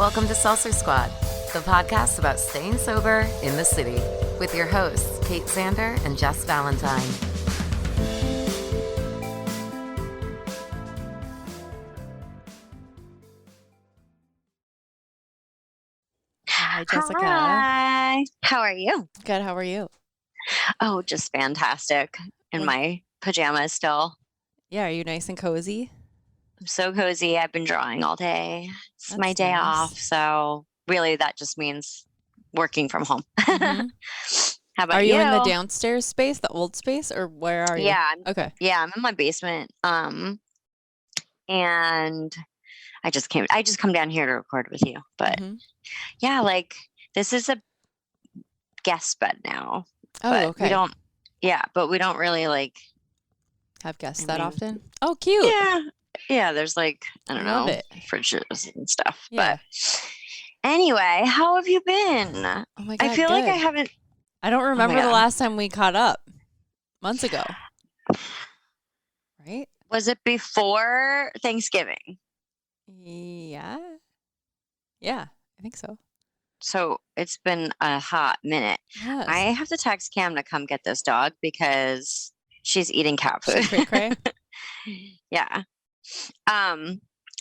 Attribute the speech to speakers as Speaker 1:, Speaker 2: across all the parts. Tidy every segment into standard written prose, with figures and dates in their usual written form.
Speaker 1: Welcome to Seltzer Squad, the podcast about staying sober in the city, with your hosts, Kate Zander and Jess Valentine.
Speaker 2: Hi, Jessica.
Speaker 3: Hi. How are you?
Speaker 2: Good. How are you?
Speaker 3: Oh, just fantastic. In my pajamas still.
Speaker 2: Yeah. Are you nice and cozy?
Speaker 3: I'm so cozy. I've been drawing all day. It's
Speaker 2: That's
Speaker 3: my day
Speaker 2: nice.
Speaker 3: off. So really that just means working from home.
Speaker 2: Mhm.
Speaker 3: How about
Speaker 2: Are
Speaker 3: you?
Speaker 2: you in the downstairs space, the old space, or where are you?
Speaker 3: Yeah.
Speaker 2: Okay.
Speaker 3: Yeah, I'm in my basement. And I just come down here to record with you. But
Speaker 2: Mhm.
Speaker 3: yeah, like this is a guest bed now.
Speaker 2: Oh,
Speaker 3: But
Speaker 2: okay.
Speaker 3: we don't really like
Speaker 2: Have guests
Speaker 3: I
Speaker 2: that
Speaker 3: mean,
Speaker 2: often? Oh, cute.
Speaker 3: Yeah, there's like, I don't
Speaker 2: Love
Speaker 3: know,
Speaker 2: it.
Speaker 3: fridges and stuff.
Speaker 2: Yeah.
Speaker 3: But anyway, how have you been?
Speaker 2: Oh my
Speaker 3: I
Speaker 2: God.
Speaker 3: feel like I
Speaker 2: good.
Speaker 3: haven't.
Speaker 2: I don't remember the
Speaker 3: God.
Speaker 2: last time we caught up. Months ago. Right?
Speaker 3: Was it before Thanksgiving?
Speaker 2: Yeah. Yeah, I think so.
Speaker 3: So it's been a hot minute.
Speaker 2: Yes.
Speaker 3: I have to text Cam to come get this dog because she's eating cat food.
Speaker 2: She's cray-cray?
Speaker 3: Yeah.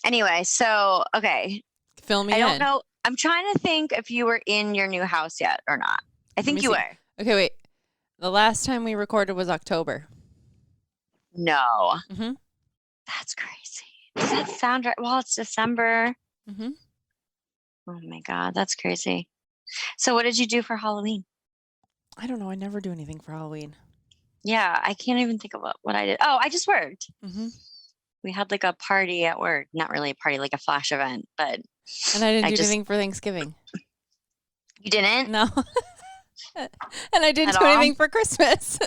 Speaker 3: Anyway, so okay.
Speaker 2: Fill me
Speaker 3: I
Speaker 2: in.
Speaker 3: don't know. I'm trying to think if you were in your new house yet or not. I think you
Speaker 2: see.
Speaker 3: were.
Speaker 2: Okay, wait. The last time we recorded was October.
Speaker 3: No.
Speaker 2: Mhm.
Speaker 3: That's crazy. Does that sound right? Well, it's December.
Speaker 2: Mhm.
Speaker 3: Oh my God, that's crazy. So what did you do for Halloween?
Speaker 2: I don't know. I never do anything for Halloween.
Speaker 3: Yeah, I can't even think of what I did. Oh, I just worked.
Speaker 2: Mhm.
Speaker 3: We had like a party at work. Not really a party, like a flash event, but
Speaker 2: And I didn't do anything for Thanksgiving.
Speaker 3: You didn't?
Speaker 2: No. And I didn't
Speaker 3: At
Speaker 2: do
Speaker 3: all?
Speaker 2: anything for Christmas.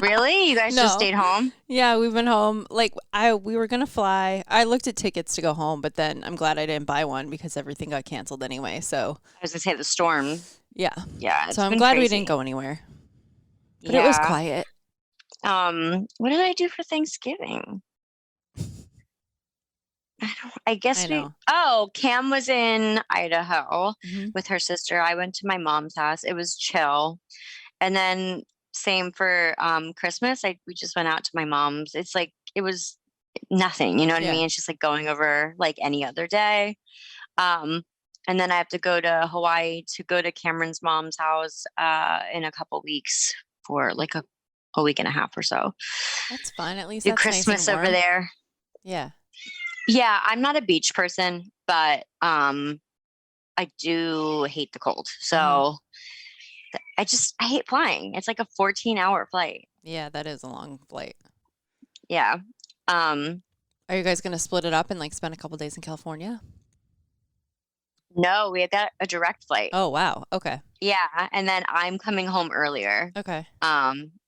Speaker 3: Really? You guys just
Speaker 2: No.
Speaker 3: stayed home?
Speaker 2: Yeah, we've been home. Like we were gonna fly. I looked at tickets to go home, but then I'm glad I didn't buy one because everything got canceled anyway. So
Speaker 3: I was gonna say the storm.
Speaker 2: yeah.
Speaker 3: Yeah. It's
Speaker 2: So I'm
Speaker 3: been
Speaker 2: glad we
Speaker 3: crazy.
Speaker 2: didn't go anywhere. But it was quiet.
Speaker 3: What did I do for Thanksgiving? I guess
Speaker 2: I know.
Speaker 3: Cam was in Idaho
Speaker 2: Mhm.
Speaker 3: with her sister. I went to my mom's house. It was chill. And then same for Christmas. We just went out to my mom's. It's like it was nothing, you know what I
Speaker 2: Yeah.
Speaker 3: mean? It's just like going over like any other day. And then I have to go to Hawaii to go to Cameron's mom's house in a couple weeks for like a week and a half or so.
Speaker 2: That's fun. At least
Speaker 3: Do
Speaker 2: that's
Speaker 3: Christmas
Speaker 2: nice and
Speaker 3: over
Speaker 2: warm.
Speaker 3: there.
Speaker 2: Yeah.
Speaker 3: Yeah, I'm not a beach person, but I do hate the cold. So I hate flying. It's like a 14-hour flight.
Speaker 2: Yeah, that is a long flight.
Speaker 3: Yeah.
Speaker 2: Are you guys gonna split it up and like spend a couple days in California?
Speaker 3: No, we got a direct flight.
Speaker 2: Oh wow. Okay.
Speaker 3: Yeah, and then I'm coming home earlier.
Speaker 2: Okay.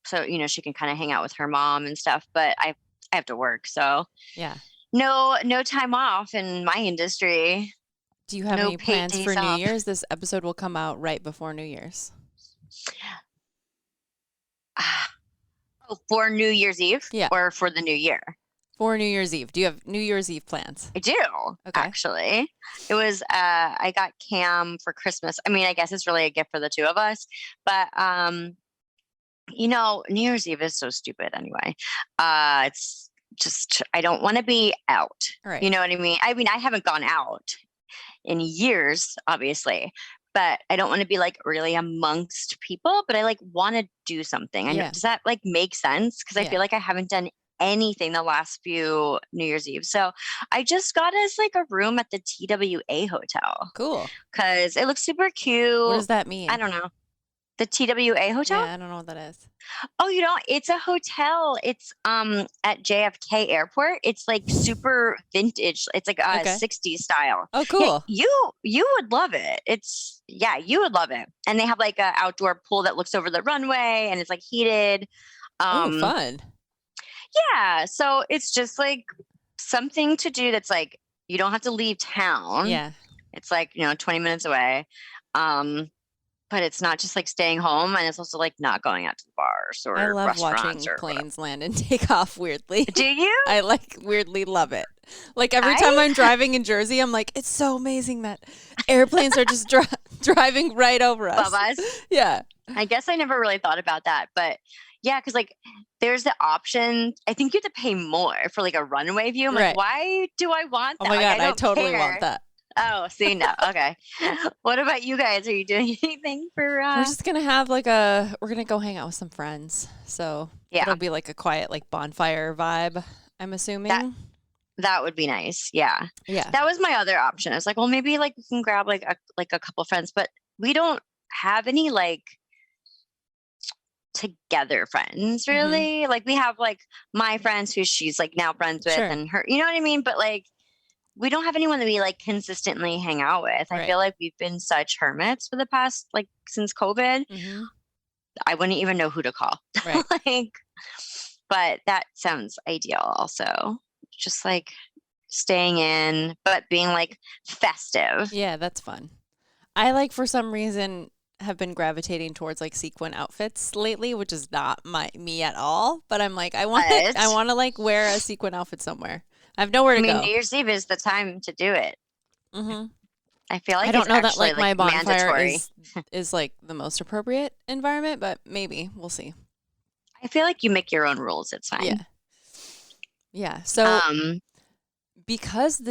Speaker 3: So she can kind of hang out with her mom and stuff, but I have to work, so
Speaker 2: Yeah.
Speaker 3: no time off in my industry.
Speaker 2: Do you have
Speaker 3: No
Speaker 2: any
Speaker 3: paid
Speaker 2: plans
Speaker 3: days
Speaker 2: for New
Speaker 3: off.
Speaker 2: Year's? This episode will come out right before New Year's.
Speaker 3: For New Year's Eve?
Speaker 2: Yeah.
Speaker 3: Or for the new year?
Speaker 2: For New Year's Eve. Do you have New Year's Eve plans?
Speaker 3: I do, actually. It was, I got Cam for Christmas. I mean, I guess it's really a gift for the two of us, but, New Year's Eve is so stupid anyway. It's just, I don't want to be out.
Speaker 2: Right.
Speaker 3: You know what I mean? I mean, I haven't gone out in years, obviously, but I don't want to be like really amongst people, but I like want to do something. I know, does that like make sense? Because I feel like I haven't done anything the last few New Year's Eve. So I just got us like a room at the TWA hotel.
Speaker 2: Cool.
Speaker 3: Because it looks super cute.
Speaker 2: What does that mean?
Speaker 3: I don't know. The TWA hotel?
Speaker 2: Yeah, I don't know what that is.
Speaker 3: Oh, it's a hotel. It's at JFK Airport. It's like super vintage. It's like 60s style.
Speaker 2: Oh, cool.
Speaker 3: Yeah, you would love it. You would love it. And they have like an outdoor pool that looks over the runway and it's like heated.
Speaker 2: Oh, fun.
Speaker 3: Yeah, so it's just like something to do that's like you don't have to leave town.
Speaker 2: Yeah.
Speaker 3: It's like, 20 minutes away. but it's not just like staying home, and it's also like not going out to the bars or
Speaker 2: I love
Speaker 3: restaurants
Speaker 2: watching
Speaker 3: or
Speaker 2: planes land and take off weirdly.
Speaker 3: Do you?
Speaker 2: I like weirdly love it. Like every time I'm driving in Jersey, I'm like, it's so amazing that airplanes are just driving right over us.
Speaker 3: Above us.
Speaker 2: Yeah.
Speaker 3: I guess I never really thought about that, but yeah, because like there's the option. I think you have to pay more for like a runway view. I'm
Speaker 2: Right.
Speaker 3: like, why do I want that?
Speaker 2: Oh my
Speaker 3: Like,
Speaker 2: God, I
Speaker 3: don't
Speaker 2: totally
Speaker 3: care.
Speaker 2: want that.
Speaker 3: Oh, see, no, okay. What about you guys? Are you doing anything for?
Speaker 2: We're just gonna have we're gonna go hang out with some friends. So
Speaker 3: Yeah.
Speaker 2: it'll be like a quiet like bonfire vibe, I'm assuming.
Speaker 3: That would be nice. Yeah.
Speaker 2: Yeah.
Speaker 3: That was my other option. I was like, well, maybe like we can grab like a couple friends, but we don't have any like together friends really. Like we have like my friends who she's like now friends with
Speaker 2: Sure.
Speaker 3: and her, you know what I mean? But like we don't have anyone that we like consistently hang out with. I
Speaker 2: Right.
Speaker 3: feel like we've been such hermits for the past like since COVID.
Speaker 2: Mhm.
Speaker 3: I wouldn't even know who to call.
Speaker 2: Right.
Speaker 3: Like, but that sounds ideal also. Just like staying in, but being like festive.
Speaker 2: Yeah, that's fun. I like for some reason have been gravitating towards like sequin outfits lately, which is not me at all. But I'm like, I want
Speaker 3: What?
Speaker 2: to like wear a sequin outfit somewhere. I have nowhere
Speaker 3: I
Speaker 2: to
Speaker 3: mean,
Speaker 2: go.
Speaker 3: New Year's Eve is the time to do it.
Speaker 2: hmm
Speaker 3: I feel like
Speaker 2: I don't
Speaker 3: it's
Speaker 2: know that
Speaker 3: actually,
Speaker 2: like my bonfire
Speaker 3: mandatory.
Speaker 2: is like the most appropriate environment, but maybe we'll see.
Speaker 3: I feel like you make your own rules. It's fine.
Speaker 2: Yeah. Yeah. So because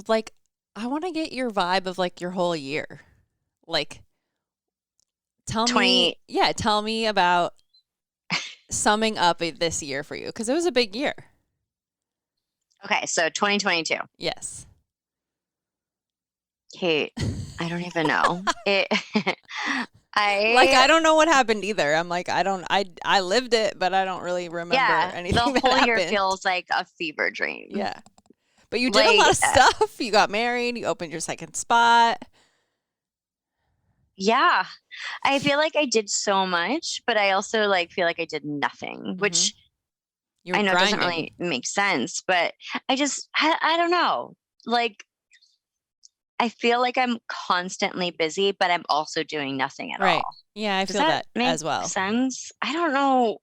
Speaker 2: like I want to get your vibe of like your whole year. Like tell me about summing up this year for you because it was a big year.
Speaker 3: Okay, so 2022.
Speaker 2: Yes.
Speaker 3: Kate, I don't even know.
Speaker 2: I don't know what happened either. I'm like I lived it, but I don't really remember anything.
Speaker 3: The
Speaker 2: that
Speaker 3: whole year
Speaker 2: happened.
Speaker 3: feels like a fever dream.
Speaker 2: Yeah. But you did a lot of stuff. You got married, you opened your second spot.
Speaker 3: Yeah. I feel like I did so much, but I also like feel like I did nothing, which
Speaker 2: You were
Speaker 3: I know
Speaker 2: grinding.
Speaker 3: doesn't really make sense, but I don't know. Like I feel like I'm constantly busy, but I'm also doing nothing at
Speaker 2: Right.
Speaker 3: all.
Speaker 2: Yeah, I
Speaker 3: Does
Speaker 2: feel
Speaker 3: that
Speaker 2: that
Speaker 3: make
Speaker 2: as well.
Speaker 3: sense? I don't know.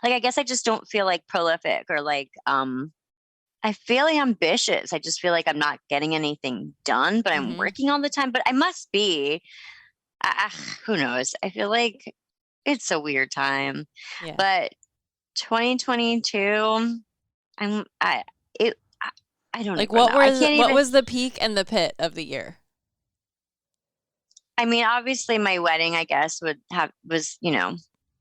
Speaker 3: Like I guess I just don't feel like prolific or like I feel ambitious. I just feel like I'm not getting anything done, but I'm working all the time. But I must be. Who knows? I feel like it's a weird time.
Speaker 2: Yeah.
Speaker 3: But 2022, I don't
Speaker 2: Like
Speaker 3: even know.
Speaker 2: what was the peak and the pit of the year?
Speaker 3: I mean, obviously my wedding, I guess, was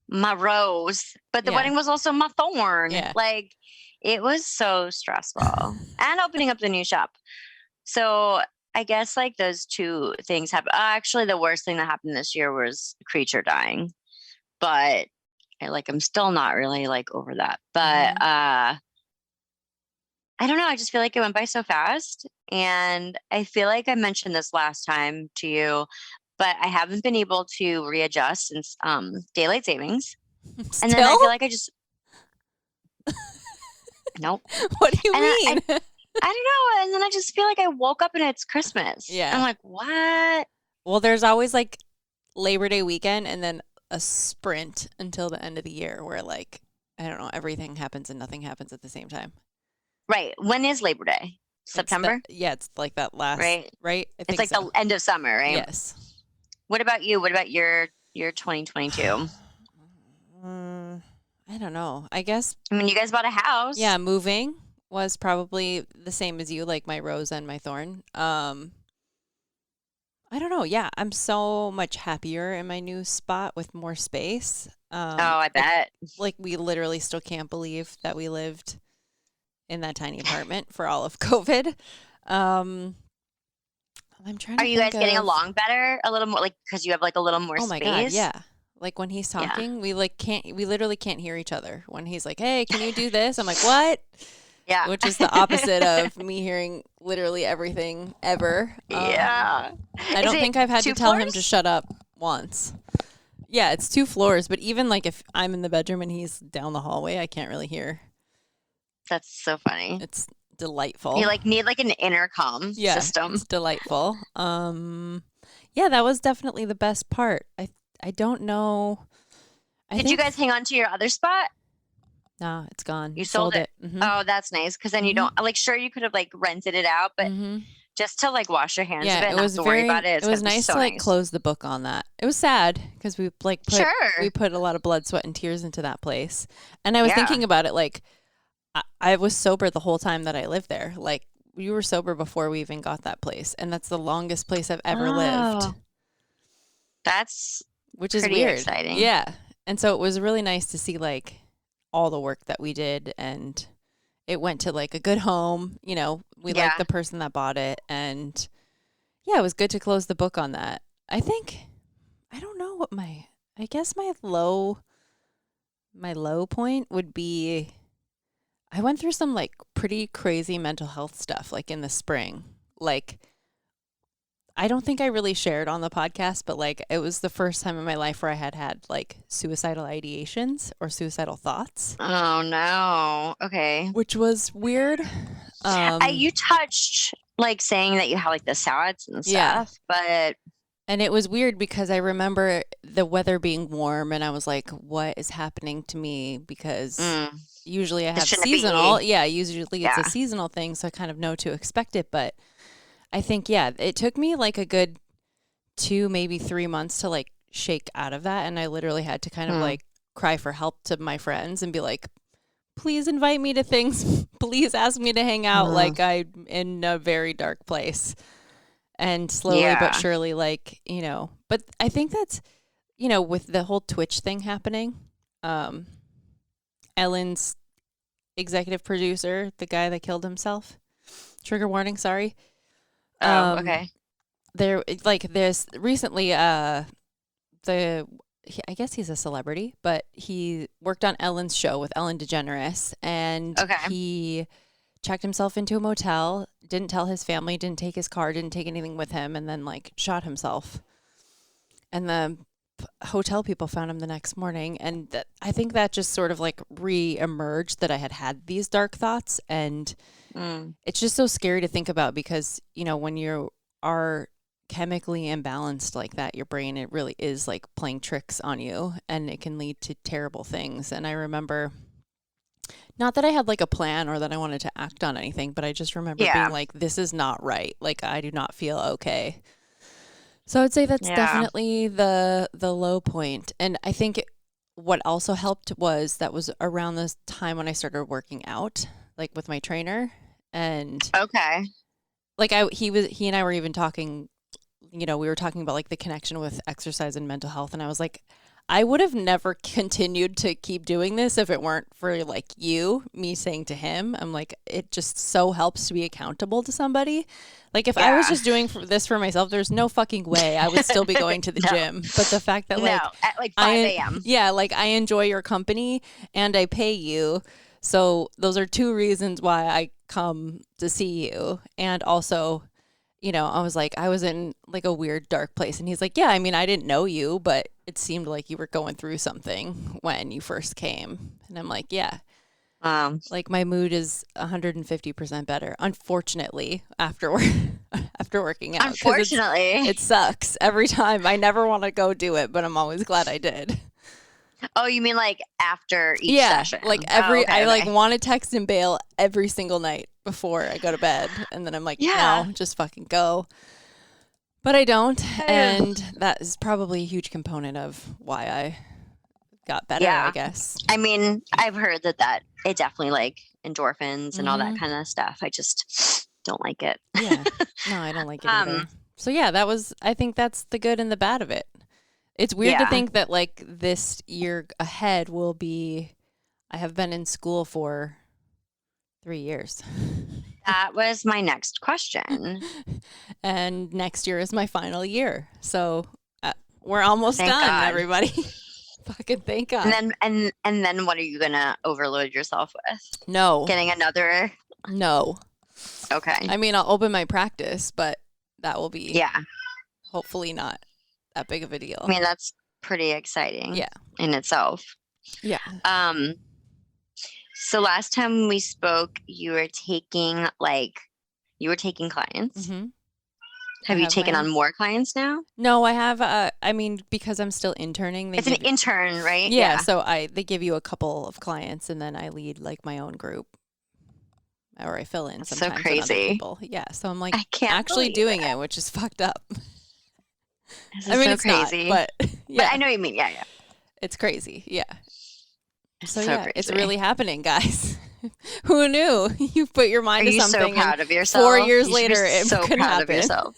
Speaker 3: my rose, but the
Speaker 2: Yeah.
Speaker 3: wedding was also my thorn.
Speaker 2: Yeah.
Speaker 3: Like it was so stressful. And opening up the new shop. So I guess like those two things happened. Actually, the worst thing that happened this year was Creature dying, but I'm still not really like over that. But I don't know. I just feel like it went by so fast, and I feel like I mentioned this last time to you, but I haven't been able to readjust since daylight savings, and then I feel like I just nope.
Speaker 2: What do you
Speaker 3: And
Speaker 2: mean?
Speaker 3: I don't know. And then I just feel like I woke up and it's Christmas.
Speaker 2: Yeah.
Speaker 3: I'm like, what?
Speaker 2: Well, there's always like Labor Day weekend and then a sprint until the end of the year where like, I don't know, everything happens and nothing happens at the same time.
Speaker 3: Right. When is Labor Day? September?
Speaker 2: It's like that last, right? I
Speaker 3: It's
Speaker 2: think
Speaker 3: like
Speaker 2: so.
Speaker 3: the end of summer, right?
Speaker 2: Yes.
Speaker 3: What about you? What about your 2022?
Speaker 2: I don't know. I guess,
Speaker 3: I mean, you guys bought a house.
Speaker 2: yeah, moving was probably the same as you, like my rose and my thorn. I don't know. Yeah, I'm so much happier in my new spot with more space.
Speaker 3: Oh, I bet.
Speaker 2: Like we literally still can't believe that we lived in that tiny apartment for all of COVID. I'm trying to
Speaker 3: Are you guys
Speaker 2: think
Speaker 3: getting
Speaker 2: of-
Speaker 3: along better? A little more, like, because you have like a little more
Speaker 2: Oh
Speaker 3: space?
Speaker 2: my God, yeah. Like when he's talking, we literally can't hear each other. When he's like, "Hey, can you do this?" I'm like, "What?"
Speaker 3: Yeah.
Speaker 2: Which is the opposite of me hearing literally everything ever.
Speaker 3: Yeah.
Speaker 2: I don't think I've had to
Speaker 3: 2
Speaker 2: tell him to
Speaker 3: floors?
Speaker 2: shut up once. Yeah, it's 2 floors, but even like if I'm in the bedroom and he's down the hallway, I can't really hear.
Speaker 3: That's so funny.
Speaker 2: It's delightful.
Speaker 3: You like need like an intercom
Speaker 2: Yeah,
Speaker 3: system.
Speaker 2: it's delightful. Yeah, that was definitely the best part. don't know.
Speaker 3: Did you guys hang on to your other spot?
Speaker 2: No, it's gone.
Speaker 3: You sold it.
Speaker 2: Mm-hmm.
Speaker 3: Oh, that's nice. Because then you don't like. Sure, you could have like rented it out, but just to like wash your hands of it, and not to worry about it.
Speaker 2: It was nice to like close the book on that. It was sad because we like put a lot of blood, sweat, and tears into that place. And I was thinking about it like I was sober the whole time that I lived there. Like you were sober before we even got that place, and that's the longest place I've ever lived. Which is weird.
Speaker 3: Exciting.
Speaker 2: Yeah. And so it was really nice to see like all the work that we did, and it went to like a good home. You know, we liked the person that bought it, and it was good to close the book on that. I don't know what I guess my low point would be. I went through some like pretty crazy mental health stuff like in the spring. Like I don't think I really shared on the podcast, but like it was the first time in my life where I had like suicidal ideations or suicidal thoughts.
Speaker 3: Oh no. Okay.
Speaker 2: Which was weird.
Speaker 3: You touched like saying that you had like the SADs and stuff,
Speaker 2: and it was weird because I remember the weather being warm and I was like, what is happening to me? Because usually I have seasonal. Usually it's a seasonal thing. So I kind of know to expect it, but I think, it took me like a good 2, maybe 3 months to like shake out of that. And I literally had to kind of like cry for help to my friends and be like, please invite me to things. Please ask me to hang out. Like I'm in a very dark place. And slowly but surely, like, you know, but I think that's, you know, with the whole Twitch thing happening, Ellen's executive producer, the guy that killed himself, trigger warning, sorry.
Speaker 3: Okay.
Speaker 2: There's recently, I guess he's a celebrity, but he worked on Ellen's show with Ellen DeGeneres, and he checked himself into a motel, didn't tell his family, didn't take his car, didn't take anything with him, and then like shot himself. And the hotel people found him the next morning, and I think that just sort of like re-emerged that I had these dark thoughts, and it's just so scary to think about because, you know, when you are chemically imbalanced like that, your brain, it really is like playing tricks on you, and it can lead to terrible things. And I remember, not that I had like a plan or that I wanted to act on anything, but I just remember being like, this is not right. Like I do not feel okay. So I'd say that's definitely the low point. And I think what also helped was that was around this time when I started working out, like with my trainer. And like he and I were even talking, you know, we were talking about like the connection with exercise and mental health. And I was like, I would have never continued to keep doing this if it weren't for like me saying to him, I'm like, it just so helps to be accountable to somebody. Like if I was just doing this for myself, there's no fucking way I would still be going to the gym. But the fact that like,
Speaker 3: at like 5 a.m.
Speaker 2: Like I enjoy your company and I pay you. So those are 2 reasons why I come to see you. And also, you know, I was like, I was in like a weird dark place. And he's like, yeah, I mean, I didn't know you, but it seemed like you were going through something when you first came. And I'm like, yeah. Like my mood is 150% better, unfortunately, after working out.
Speaker 3: Unfortunately.
Speaker 2: It sucks every time. I never want to go do it, but I'm always glad I did.
Speaker 3: Oh, you mean like after each session?
Speaker 2: Like I like want to text and bail every single night before I go to bed. And then I'm like, no, just fucking go. But I don't. And that is probably a huge component of why I got better, I guess.
Speaker 3: I mean, I've heard that it definitely like endorphins and all that kind of stuff. I just don't like it.
Speaker 2: Yeah. No, I don't like it either. So I think that's the good and the bad of it. It's weird to think that like this year ahead will be, I have been in school for 3 years.
Speaker 3: That was my next question.
Speaker 2: And next year is my final year. So we're almost done, God. Everybody. Fucking thank God.
Speaker 3: And then what are you going to overload yourself with?
Speaker 2: No.
Speaker 3: Getting another?
Speaker 2: No.
Speaker 3: Okay.
Speaker 2: I mean, I'll open my practice, but that will be hopefully not that big of a deal.
Speaker 3: I mean, that's pretty exciting in itself.
Speaker 2: Yeah.
Speaker 3: So last time we spoke, you were taking clients.
Speaker 2: Mm-hmm.
Speaker 3: Have you taken on more clients now?
Speaker 2: No, I have. I mean, because I'm still interning.
Speaker 3: It's an intern, right?
Speaker 2: Yeah. So they give you a couple of clients, and then I lead like my own group, or I fill in
Speaker 3: That's
Speaker 2: sometimes
Speaker 3: so crazy.
Speaker 2: with other people. Yeah. So I'm like
Speaker 3: I can't
Speaker 2: actually doing it, which is fucked up.
Speaker 3: This is
Speaker 2: I mean,
Speaker 3: so
Speaker 2: it's
Speaker 3: crazy.
Speaker 2: not, but yeah.
Speaker 3: But I know what you mean. Yeah, yeah.
Speaker 2: It's crazy. Yeah. So
Speaker 3: so
Speaker 2: yeah,
Speaker 3: crazy.
Speaker 2: it's really happening, guys. Who knew? You put your mind
Speaker 3: Are
Speaker 2: to
Speaker 3: you
Speaker 2: something,
Speaker 3: so proud
Speaker 2: and
Speaker 3: of yourself?
Speaker 2: 4 years
Speaker 3: You should
Speaker 2: later,
Speaker 3: be
Speaker 2: it
Speaker 3: so
Speaker 2: could
Speaker 3: proud
Speaker 2: happen.
Speaker 3: of yourself.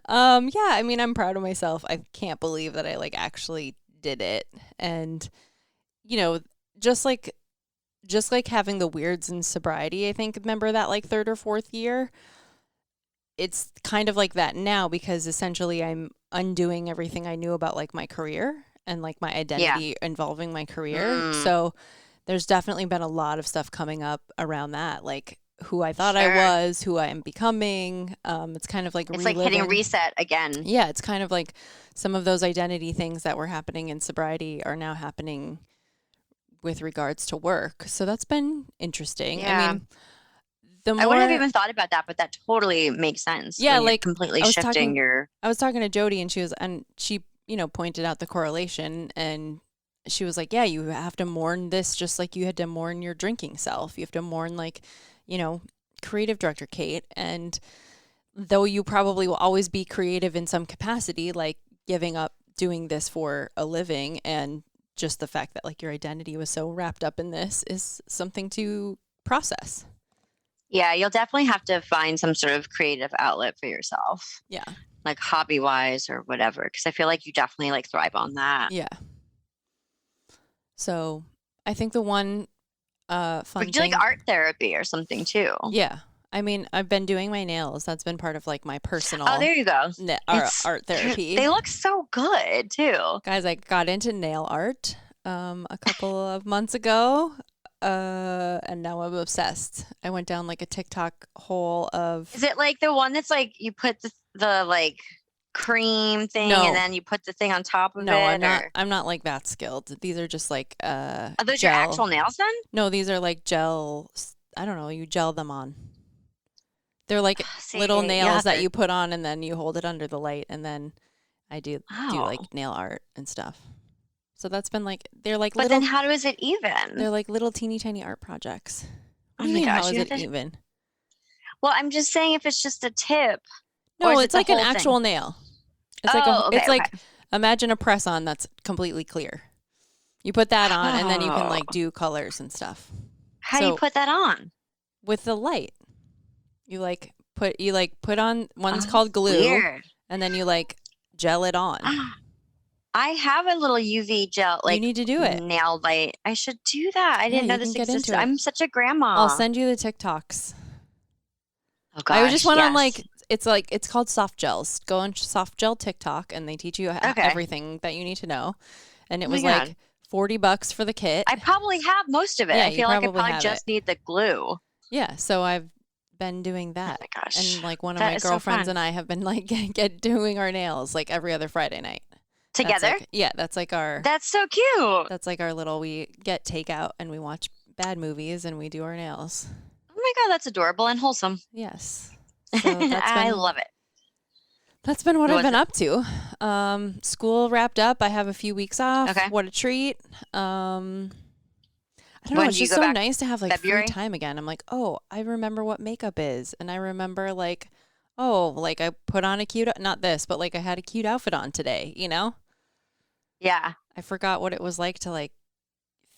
Speaker 2: Yeah, I mean, I'm proud of myself. I can't believe that I like actually did it, and you know, just like having the weirds in sobriety. I think remember that like 3rd or 4th year. It's kind of like that now because essentially I'm undoing everything I knew about like my career and like my identity involving my career. So there's definitely been a lot of stuff coming up around that, like who I thought I was, who I am becoming. It's kind of like
Speaker 3: it's like hitting reset again.
Speaker 2: Yeah, it's kind of like some of those identity things that were happening in sobriety are now happening with regards to work. So that's been interesting.
Speaker 3: Yeah.
Speaker 2: I mean, I
Speaker 3: wouldn't have even thought about that, but that totally makes sense.
Speaker 2: Yeah, like
Speaker 3: completely shifting your.
Speaker 2: I was talking to Jody, and she pointed out the correlation, and she was like, "Yeah, you have to mourn this just like you had to mourn your drinking self. You have to mourn like, creative director Kate, and though you probably will always be creative in some capacity, like giving up doing this for a living, and just the fact that like your identity was so wrapped up in this is something to process."
Speaker 3: Yeah, you'll definitely have to find some sort of creative outlet for yourself.
Speaker 2: Yeah.
Speaker 3: Like hobby wise or whatever. Because I feel like you definitely like thrive on that.
Speaker 2: Yeah. So I think the one fun
Speaker 3: thing. Do like art therapy or something too?
Speaker 2: Yeah. I mean, I've been doing my nails. That's been part of like my personal.
Speaker 3: Oh, there you go.
Speaker 2: Art therapy.
Speaker 3: They look so good too.
Speaker 2: Guys, I got into nail art a couple of months ago. And now I'm obsessed. I went down like a TikTok hole of.
Speaker 3: Is it like the one that's like you put the like cream thing and then you put the thing on top of it?
Speaker 2: No, I'm not like that skilled. These are just like
Speaker 3: Are those your actual nails then?
Speaker 2: No, these are like gel. I don't know. You gel them on. They're like little nails that you put on and then you hold it under the light, and then I do like nail art and stuff. So that's been like, they're like
Speaker 3: But then how is it even?
Speaker 2: They're like little teeny tiny art projects.
Speaker 3: Oh my gosh.
Speaker 2: How is it even?
Speaker 3: Well, I'm just saying if it's just a tip.
Speaker 2: No, it's like an actual nail. It's it's like, imagine a press-on that's completely clear. You put that on and then you can like do colors and stuff.
Speaker 3: How do you put that on?
Speaker 2: With the light. You put on, one's called glue.
Speaker 3: Weird.
Speaker 2: And then you like gel it on.
Speaker 3: I have a little UV gel, like
Speaker 2: you need to do it.
Speaker 3: Nail light. I should do that. I didn't know this existed. I'm such a grandma.
Speaker 2: I'll send you the TikToks.
Speaker 3: Oh gosh,
Speaker 2: I just went on like it's called Soft Gels. Go on Soft Gel TikTok, and they teach you everything that you need to know. And it was like $40 for the kit.
Speaker 3: I probably have most of it. I feel like I probably just need the glue.
Speaker 2: Yeah, so I've been doing that.
Speaker 3: Oh my gosh.
Speaker 2: And like one of my girlfriends and I have been like doing our nails like every other Friday night.
Speaker 3: Together?
Speaker 2: That's like our.
Speaker 3: That's so cute.
Speaker 2: That's like our little. We get takeout and we watch bad movies and we do our nails.
Speaker 3: Oh my god, that's adorable and wholesome.
Speaker 2: Yes, so
Speaker 3: I love it.
Speaker 2: That's been what I've been up to. School wrapped up. I have a few weeks off.
Speaker 3: Okay.
Speaker 2: What a treat. I don't know. It's just so nice to have like free time again. I'm like, oh, I remember what makeup is, and I remember like, oh, like I put on a cute. Not this, but like I had a cute outfit on today. You know.
Speaker 3: Yeah.
Speaker 2: I forgot what it was like to like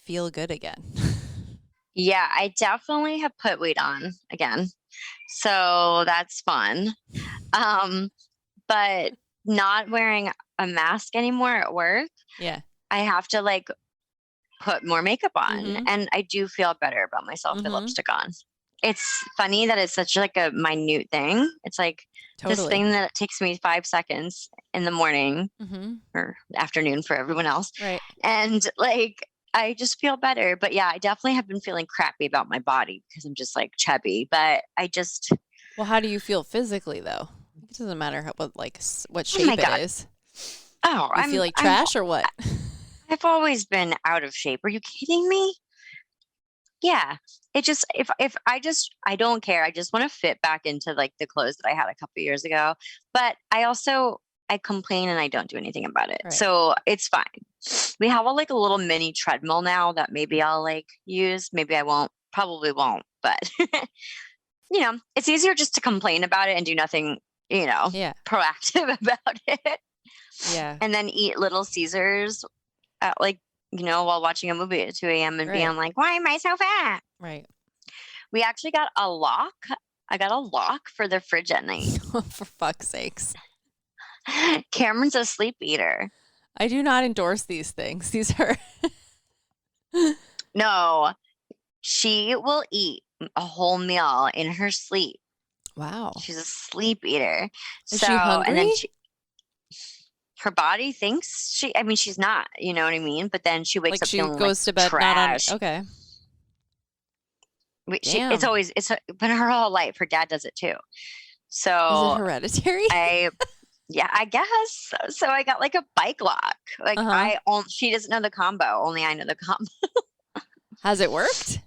Speaker 2: feel good again.
Speaker 3: Yeah, I definitely have put weight on again. So that's fun. But not wearing a mask anymore at work.
Speaker 2: Yeah.
Speaker 3: I have to like put more makeup on, and I do feel better about myself with lipstick on. It's funny that it's such like a minute thing. It's like this thing that takes me 5 seconds in the morning or afternoon for everyone else.
Speaker 2: Right.
Speaker 3: And like, I just feel better. But yeah, I definitely have been feeling crappy about my body because I'm just like chubby, but I just.
Speaker 2: Well, how do you feel physically though? It doesn't matter what shape it is.
Speaker 3: Oh,
Speaker 2: you feel like trash or what?
Speaker 3: I've always been out of shape. Are you kidding me? Yeah. It just, if I don't care. I just want to fit back into like the clothes that I had a couple years ago. But I complain and I don't do anything about it.
Speaker 2: Right.
Speaker 3: So it's fine. We have like a little mini treadmill now that maybe I'll like use. Maybe I won't, probably won't, but it's easier just to complain about it and do nothing, proactive about it.
Speaker 2: Yeah.
Speaker 3: And then eat Little Caesars at like, while watching a movie at 2 a.m. and being like, why am I so fat?
Speaker 2: Right.
Speaker 3: We actually got a lock. I got a lock for the fridge at night.
Speaker 2: For fuck's sakes.
Speaker 3: Cameron's a sleep eater.
Speaker 2: I do not endorse these things. These are...
Speaker 3: No, she will eat a whole meal in her sleep.
Speaker 2: Wow.
Speaker 3: She's a sleep eater.
Speaker 2: Is she hungry?
Speaker 3: And then her body thinks she's not, you know what I mean? But then she wakes up
Speaker 2: she
Speaker 3: feeling
Speaker 2: goes to bed
Speaker 3: trash.
Speaker 2: not on. Okay.
Speaker 3: It's been her whole life. Her dad does it too. So
Speaker 2: is it hereditary?
Speaker 3: I guess. So I got like a bike lock. Like she doesn't know the combo. Only I know the combo.
Speaker 2: Has it worked?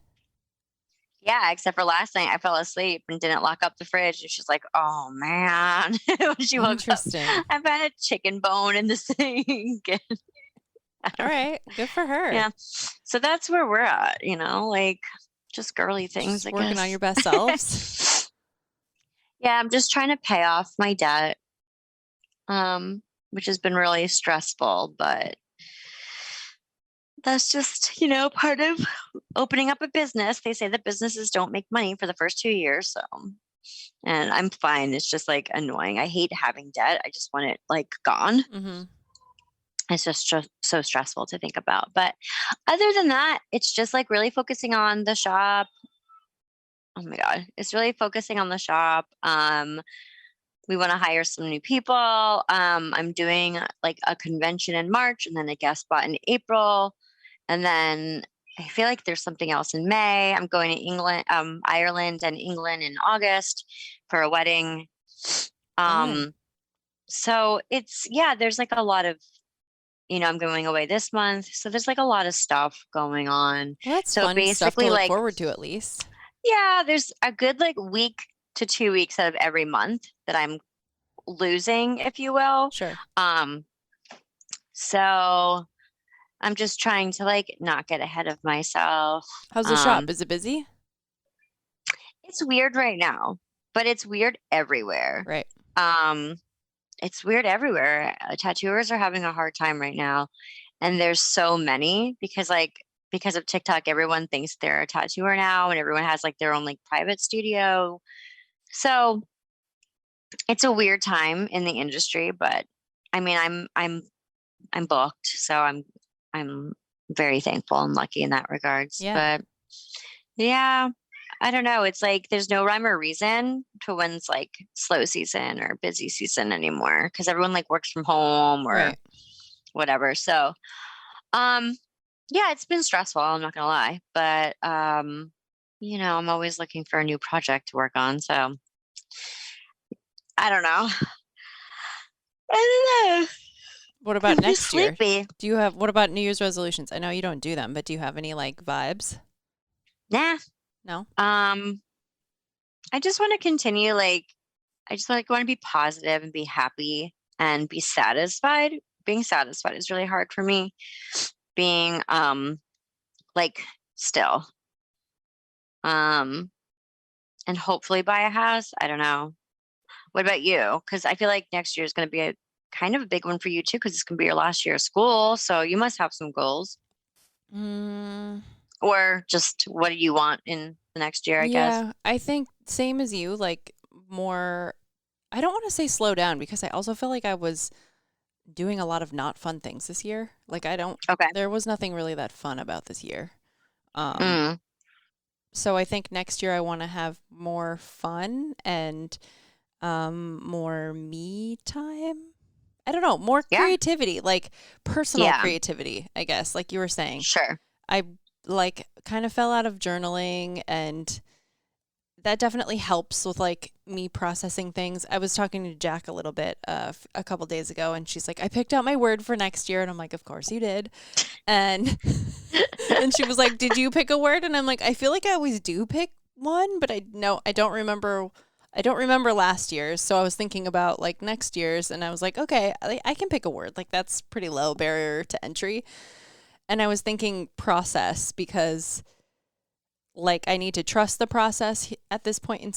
Speaker 3: Yeah, except for last night I fell asleep and didn't lock up the fridge. And she's like, oh man. When she woke up, I've had a chicken bone in the sink.
Speaker 2: All right. Good for her.
Speaker 3: Yeah. So that's where we're at, like just girly things.
Speaker 2: Just working on your best selves.
Speaker 3: Yeah, I'm just trying to pay off my debt, which has been really stressful, but that's just, part of opening up a business. They say that businesses don't make money for the first 2 years. So, and I'm fine. It's just like annoying. I hate having debt. I just want it like gone.
Speaker 2: Mm-hmm.
Speaker 3: It's just so stressful to think about. But other than that, it's just like really focusing on the shop. Oh my God. It's really focusing on the shop. We want to hire some new people. I'm doing like a convention in March and then a guest spot in April. And then I feel like there's something else in May. I'm going to England, Ireland and England in August for a wedding. So there's like a lot of, I'm going away this month. So there's like a lot of stuff going on.
Speaker 2: Well, that's
Speaker 3: so
Speaker 2: fun
Speaker 3: basically
Speaker 2: stuff to look forward to at least.
Speaker 3: Yeah, there's a good like week to 2 weeks out of every month that I'm losing, if you will.
Speaker 2: Sure.
Speaker 3: So I'm just trying to like not get ahead of myself.
Speaker 2: How's the shop? Is it busy?
Speaker 3: It's weird right now, but it's weird everywhere.
Speaker 2: Right.
Speaker 3: It's weird everywhere. Tattooers are having a hard time right now. And there's so many because of TikTok, everyone thinks they're a tattooer now and everyone has like their own like private studio. So it's a weird time in the industry, but I mean, I'm booked. So I'm very thankful and lucky in that regards.
Speaker 2: Yeah.
Speaker 3: But yeah, I don't know. It's like there's no rhyme or reason to when's like slow season or busy season anymore because everyone like works from home or whatever. So, yeah, it's been stressful. I'm not gonna lie, but I'm always looking for a new project to work on. So I don't know.
Speaker 2: What about next year? What about New Year's resolutions? I know you don't do them, but do you have any like vibes?
Speaker 3: Nah.
Speaker 2: No.
Speaker 3: I just want to continue. I just want to be positive and be happy and be satisfied. Being satisfied is really hard for me. Being still. And hopefully buy a house. I don't know. What about you? Because I feel like next year is going to be a kind of a big one for you too, because it's going to be your last year of school. So you must have some goals. Or just what do you want in the next year, I guess?
Speaker 2: Yeah, I think same as you, like more, I don't want to say slow down because I also feel like I was doing a lot of not fun things this year. Like there was nothing really that fun about this year. So I think next year I want to have more fun and more me time. I don't know, more creativity, like personal creativity, I guess, like you were saying.
Speaker 3: Sure.
Speaker 2: I kind of fell out of journaling and that definitely helps with like me processing things. I was talking to Jack a little bit a couple days ago, and she's like, I picked out my word for next year. And I'm like, of course you did. And and she was like, did you pick a word? And I'm like, I feel like I always do pick one, but I don't remember. I don't remember last year's. So I was thinking about like next year's, and I was like, okay, I can pick a word. Like that's pretty low barrier to entry. And I was thinking process, because like I need to trust the process at this point in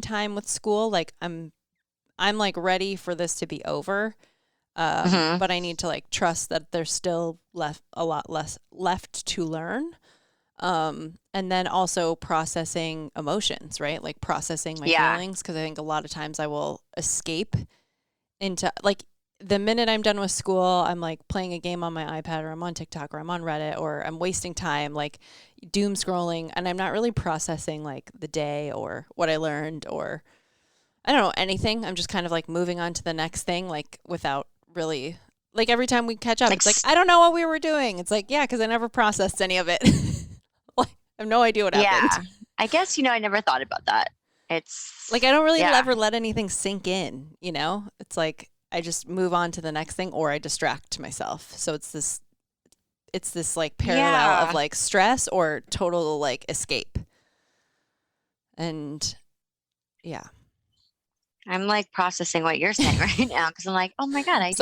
Speaker 2: time with school. Like I'm like ready for this to be over. But I need to like trust that there's still a lot less left to learn. And then also processing emotions, right? Like processing my feelings. Cause I think a lot of times I will escape into like, the minute I'm done with school, I'm like playing a game on my iPad, or I'm on TikTok, or I'm on Reddit, or I'm wasting time like doom scrolling, and I'm not really processing like the day or what I learned, or I don't know, anything. I'm just kind of like moving on to the next thing, like without really, like every time we catch up, it's like, I don't know what we were doing. It's like, yeah, because I never processed any of it. Like, I have no idea what happened.
Speaker 3: I guess, I never thought about that. It's
Speaker 2: like, I don't really ever let anything sink in, It's like, I just move on to the next thing, or I distract myself. So it's this like parallel of like stress or total like escape. And yeah.
Speaker 3: I'm like processing what you're saying right now, because I'm like, oh my God,
Speaker 2: I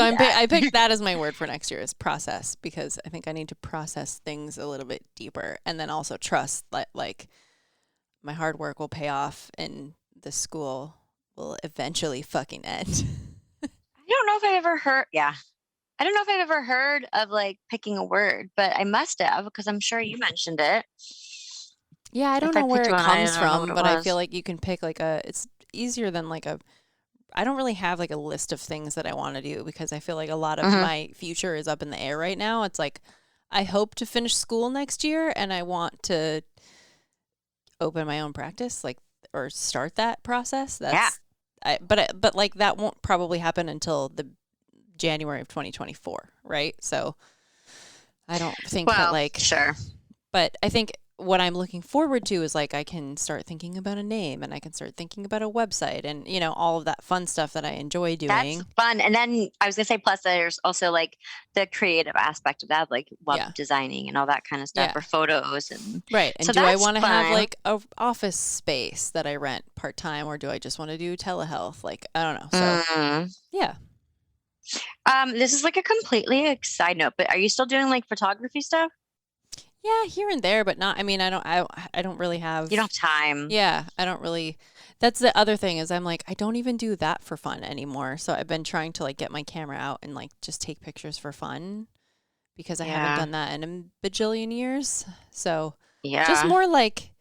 Speaker 2: picked that as my word for next year, is process, because I think I need to process things a little bit deeper, and then also trust that like my hard work will pay off and the school will eventually fucking end.
Speaker 3: I don't know if I don't know if I've ever heard of like picking a word, but I must have, because I'm sure you mentioned it.
Speaker 2: Yeah, I don't know where it comes from, but I feel like you can pick like it's easier than like I don't really have like a list of things that I want to do, because I feel like a lot of my future is up in the air right now. It's like, I hope to finish school next year, and I want to open my own practice, like, or start that process. But like that won't probably happen until the January of 2024, right? So I don't think that like
Speaker 3: sure.
Speaker 2: But I think what I'm looking forward to is like I can start thinking about a name, and I can start thinking about a website, and all of that fun stuff that I enjoy doing.
Speaker 3: That's fun. And then I was gonna say, plus there's also like the creative aspect of that, like web designing and all that kind of stuff, or photos and
Speaker 2: right. And so do I want to have like a office space that I rent part-time, or do I just want to do telehealth? Like, I don't know. So yeah.
Speaker 3: This is like a completely side note, but are you still doing like photography stuff?
Speaker 2: Yeah, here and there, but not. I mean, I don't really have.
Speaker 3: You don't have time.
Speaker 2: Yeah, I don't really. That's the other thing, is I'm like, I don't even do that for fun anymore. So I've been trying to like get my camera out and like just take pictures for fun, because I haven't done that in a bajillion years. So just more like,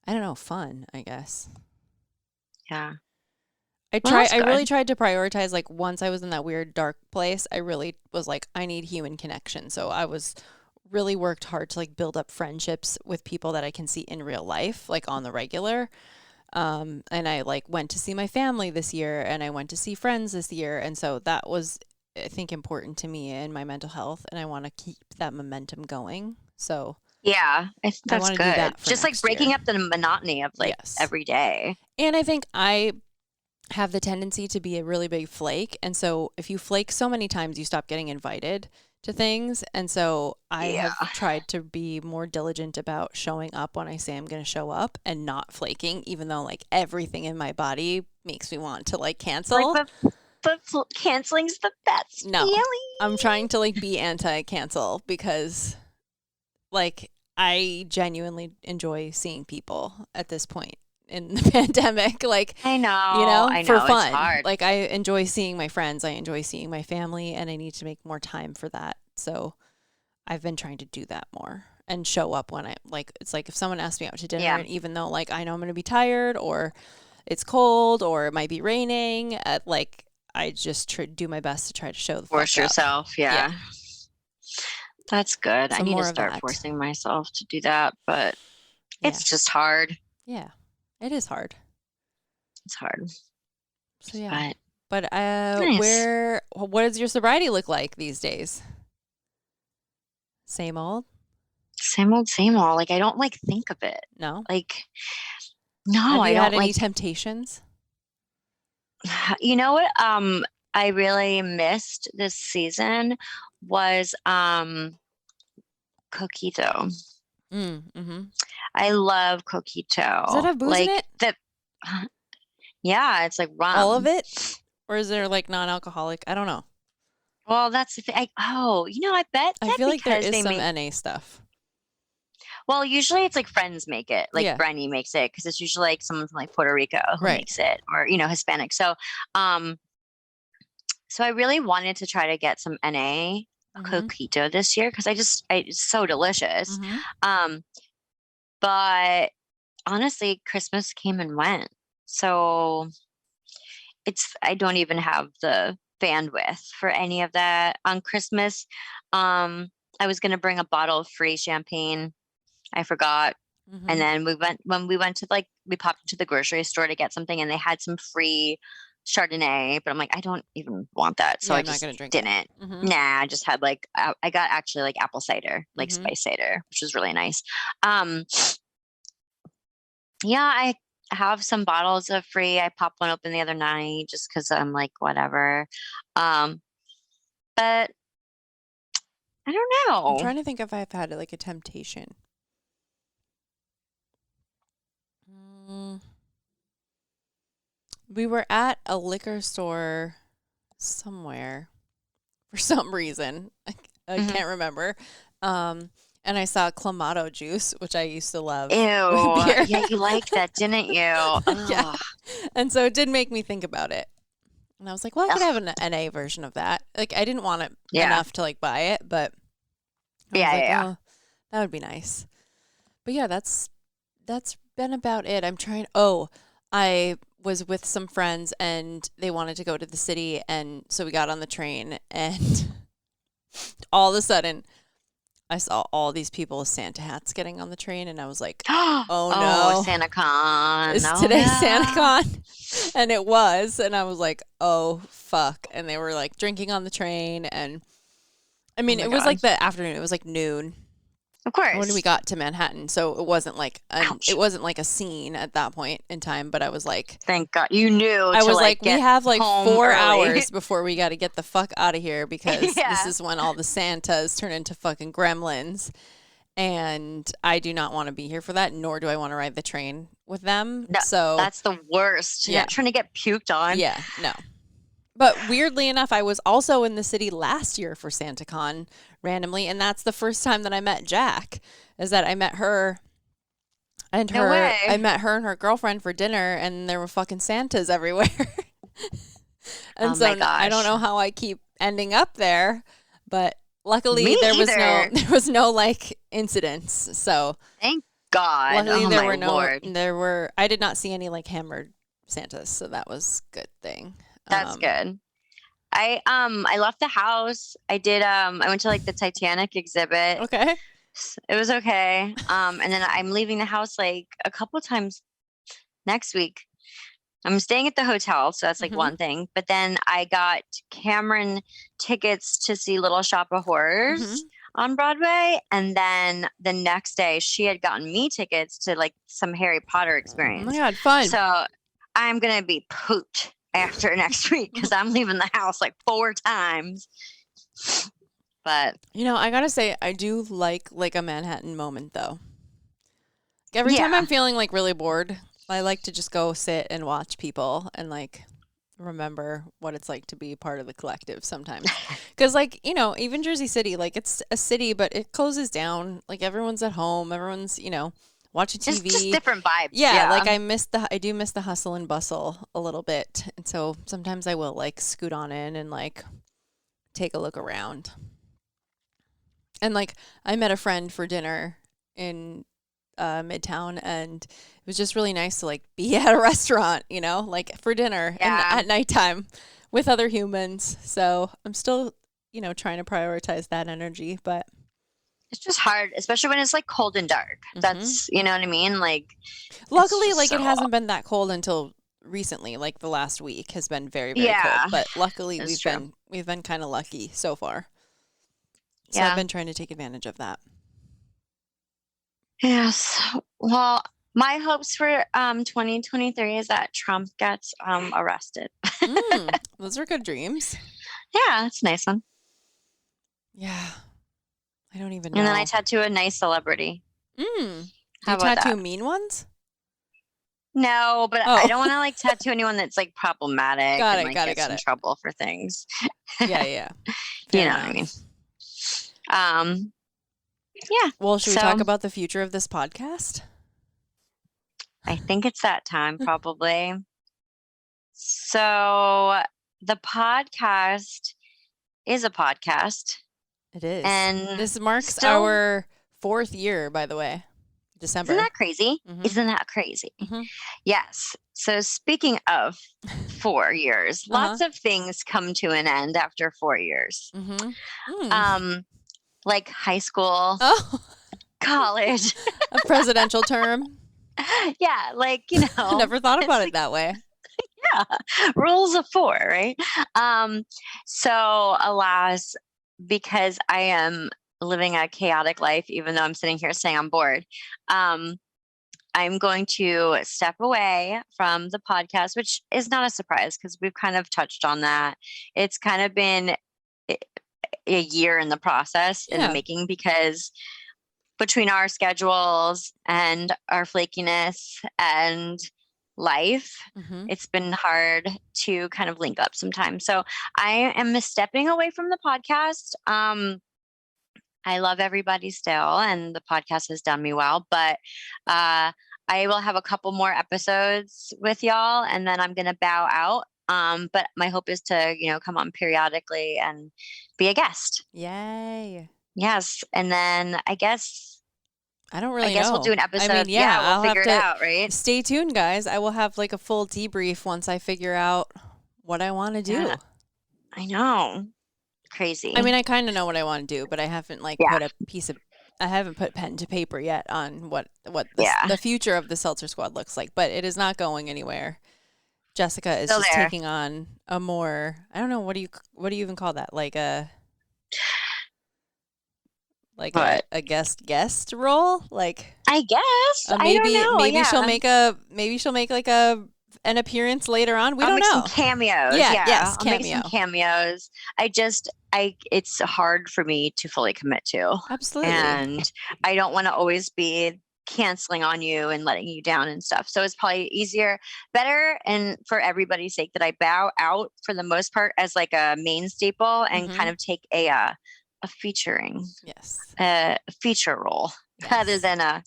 Speaker 2: I don't know, fun, I guess.
Speaker 3: Yeah.
Speaker 2: I really tried to prioritize, like once I was in that weird dark place, I really was like, I need human connection. So I was really worked hard to like build up friendships with people that I can see in real life, like on the regular. And I like went to see my family this year, and I went to see friends this year. And so that was, I think, important to me and my mental health. And I want to keep that momentum going. So
Speaker 3: yeah, I think that's good.
Speaker 2: That
Speaker 3: just like breaking up the monotony of like every day.
Speaker 2: And I think I have the tendency to be a really big flake. And so if you flake so many times, you stop getting invited to things. And so I have tried to be more diligent about showing up when I say I'm going to show up, and not flaking, even though like everything in my body makes me want to like cancel.
Speaker 3: But canceling's the best feeling.
Speaker 2: I'm trying to like be anti-cancel, because like I genuinely enjoy seeing people at this point in the pandemic. Like,
Speaker 3: I know,
Speaker 2: for fun.
Speaker 3: It's hard.
Speaker 2: Like, I enjoy seeing my friends, I enjoy seeing my family, and I need to make more time for that. So I've been trying to do that more and show up when I like. It's like if someone asks me out to dinner, and even though like I know I'm going to be tired, or it's cold, or it might be raining, like I just do my best to try to show the
Speaker 3: force yourself. Yeah. That's good. So I need to start forcing myself to do that, but it's just hard.
Speaker 2: Yeah. It is hard.
Speaker 3: It's hard.
Speaker 2: So yeah. But nice. What does your sobriety look like these days? Same old?
Speaker 3: Same old, same old. Like, I don't like think of it.
Speaker 2: No?
Speaker 3: Like, no,
Speaker 2: Have
Speaker 3: I
Speaker 2: you
Speaker 3: don't
Speaker 2: had any
Speaker 3: like.
Speaker 2: temptations?
Speaker 3: You know what? I really missed this season was coquito.
Speaker 2: Mm-hmm.
Speaker 3: I love coquito.
Speaker 2: Does that have booze in
Speaker 3: Like
Speaker 2: it?
Speaker 3: the yeah, it's like rum.
Speaker 2: All of it? Or is there like non-alcoholic? I don't know.
Speaker 3: Well, that's the thing. I bet
Speaker 2: I
Speaker 3: that
Speaker 2: feel like there
Speaker 3: because
Speaker 2: is
Speaker 3: they
Speaker 2: some
Speaker 3: make.
Speaker 2: NA stuff.
Speaker 3: Well, usually it's like friends make it, like
Speaker 2: Yeah.
Speaker 3: Brenny makes it, because it's usually like someone from like Puerto Rico who
Speaker 2: Right.
Speaker 3: makes it, or Hispanic. So I really wanted to try to get some NA coquito this year because it's so delicious.
Speaker 2: Mm-hmm.
Speaker 3: But honestly, Christmas came and went, so I don't even have the bandwidth for any of that on Christmas. I was gonna bring a bottle of free champagne. I forgot.
Speaker 2: Mm-hmm.
Speaker 3: And then we went to we popped into the grocery store to get something and they had some free Chardonnay, but I'm like, I don't even want that. So
Speaker 2: Yeah,
Speaker 3: I
Speaker 2: I'm not
Speaker 3: just
Speaker 2: gonna drink
Speaker 3: didn't.
Speaker 2: it. Mm-hmm.
Speaker 3: Nah, I just had I got actually like apple cider, like spice cider, which was really nice. Yeah, I have some bottles of free. I popped one open the other night just because I'm like, whatever. But I don't know.
Speaker 2: I'm trying to think if I've had like a temptation. We were at a liquor store somewhere for some reason. I can't remember. And I saw Clamato juice, which I used to love.
Speaker 3: Ew. Yeah, you liked that, didn't you?
Speaker 2: Yeah. And so it did make me think about it. And I was like, well, I could have an NA version of that. Like, I didn't want it enough to like buy it, but I was like, oh, that would be nice. But yeah, that's been about it. I was with some friends and they wanted to go to the city, and so we got on the train, and all of a sudden I saw all these people with Santa hats getting on the train, and I was like, oh no,
Speaker 3: SantaCon.
Speaker 2: Is today SantaCon? And it was, and I was like, oh fuck. And they were like drinking on the train, and I mean, it was like the afternoon, it was like noon.
Speaker 3: Of course.
Speaker 2: When we got to Manhattan, so it wasn't like a scene at that point in time, but I was like,
Speaker 3: thank God you knew.
Speaker 2: I was like, we have like 4
Speaker 3: early.
Speaker 2: hours before we got to get the fuck out of here because this is when all the Santas turn into fucking gremlins, and I do not want to be here for that, nor do I want to ride the train with them.
Speaker 3: No,
Speaker 2: so
Speaker 3: that's the worst. Yeah, trying to get puked on.
Speaker 2: Yeah, no. But weirdly enough, I was also in the city last year for SantaCon randomly, and that's the first time that I met Jack. Is that I met her and I met her and her girlfriend for dinner, and there were fucking Santas everywhere. And so I don't know how I keep ending up there, but luckily there was no like incidents. So
Speaker 3: thank God.
Speaker 2: Luckily there were I did not see any like hammered Santas, so that was a good thing.
Speaker 3: That's good. I left the house. I went to like the Titanic exhibit.
Speaker 2: Okay.
Speaker 3: It was okay. And then I'm leaving the house like a couple times next week. I'm staying at the hotel, so that's like one thing. But then I got Cameron tickets to see Little Shop of Horrors on Broadway, and then the next day she had gotten me tickets to like some Harry Potter experience.
Speaker 2: Oh my God, fun!
Speaker 3: So I'm gonna be pooped after next week because I'm leaving the house like 4 times. But
Speaker 2: I gotta say, I do like a Manhattan moment though. Every time I'm feeling like really bored, I like to just go sit and watch people and like remember what it's like to be part of the collective sometimes. Because like, even Jersey City, like it's a city, but it closes down. Like everyone's at home, everyone's, watching TV.
Speaker 3: Just different vibes.
Speaker 2: Yeah, like I do miss the hustle and bustle a little bit. And so sometimes I will like scoot on in and like take a look around. And like I met a friend for dinner in Midtown, and it was just really nice to like be at a restaurant, like for dinner and at nighttime with other humans. So I'm still, trying to prioritize that energy, but
Speaker 3: it's just hard, especially when it's like cold and dark. That's, you know what I mean? Like,
Speaker 2: luckily, like it hasn't been that cold until recently. Like the last week has been very, very cold. But luckily, we've been kind of lucky so far. So I've been trying to take advantage of that.
Speaker 3: Yes. Well, my hopes for 2023 is that Trump gets arrested.
Speaker 2: Those are good dreams.
Speaker 3: Yeah, it's a nice one.
Speaker 2: Yeah. I don't even know.
Speaker 3: And then I tattoo a nice celebrity.
Speaker 2: Do you tattoo mean ones?
Speaker 3: No, but I don't want to like tattoo anyone that's like problematic and gets in trouble for things.
Speaker 2: Yeah.
Speaker 3: You know what I mean? Yeah.
Speaker 2: Well, should we talk about the future of this podcast?
Speaker 3: I think it's that time, probably. So the podcast is a podcast.
Speaker 2: It is.
Speaker 3: And
Speaker 2: this marks our 4th year, by the way. December.
Speaker 3: Isn't that crazy? Mm-hmm. Isn't that crazy? Mm-hmm. Yes. So speaking of 4 years, lots of things come to an end after 4 years. Like high school, college,
Speaker 2: a presidential term.
Speaker 3: Yeah, like, you know.
Speaker 2: I never thought about it that way.
Speaker 3: Yeah. Rules of 4, right? So alas, because I am living a chaotic life, even though I'm sitting here saying I'm bored, I'm going to step away from the podcast, which is not a surprise because we've kind of touched on that. It's kind of been a year in the process in the making, because between our schedules and our flakiness and life, it's been hard to kind of link up sometimes. So I am stepping away from the podcast. I love everybody still, and the podcast has done me well, but I will have a couple more episodes with y'all, and then I'm going to bow out. But my hope is to, come on periodically and be a guest.
Speaker 2: Yay.
Speaker 3: Yes. And then I guess
Speaker 2: know.
Speaker 3: We'll do an episode.
Speaker 2: I mean,
Speaker 3: we'll figure it out, right?
Speaker 2: Stay tuned, guys. I will have like a full debrief once I figure out what I want to do.
Speaker 3: Yeah. I know. Crazy.
Speaker 2: I mean, I kind of know what I want to do, but I haven't I haven't put pen to paper yet on what the future of the Seltzer Squad looks like, but it is not going anywhere. Jessica is just taking on a more, I don't know, what do you even call that? Like a guest role? Like,
Speaker 3: I guess.
Speaker 2: Maybe
Speaker 3: I don't know.
Speaker 2: maybe she'll make like an appearance later on. We don't know.
Speaker 3: Some cameos.
Speaker 2: Yes,
Speaker 3: I'll make some cameos. It's hard for me to fully commit to.
Speaker 2: Absolutely.
Speaker 3: And I don't want to always be canceling on you and letting you down and stuff. So it's probably better, and for everybody's sake, that I bow out for the most part as like a main staple and kind of take a featuring.
Speaker 2: Yes.
Speaker 3: A feature role rather than a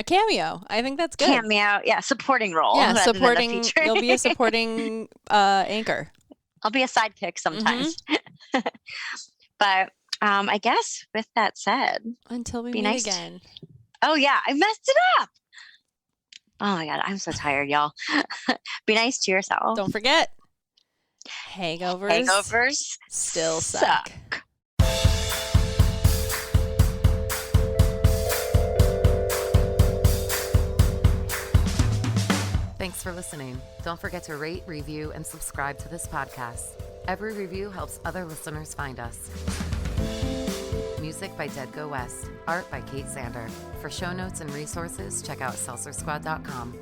Speaker 2: cameo. I think that's good.
Speaker 3: Cameo, supporting role.
Speaker 2: Yeah, supporting. You'll be a supporting anchor.
Speaker 3: I'll be a sidekick sometimes. But I guess with that said,
Speaker 2: until we meet again.
Speaker 3: Oh yeah, I messed it up. Oh my God, I'm so tired, y'all. Be nice to yourself.
Speaker 2: Don't forget, hangovers still suck.
Speaker 1: Thanks for listening. Don't forget to rate, review, and subscribe to this podcast. Every review helps other listeners find us. Music by Dead Go West. Art by Kate Sander. For show notes and resources, check out seltzersquad.com.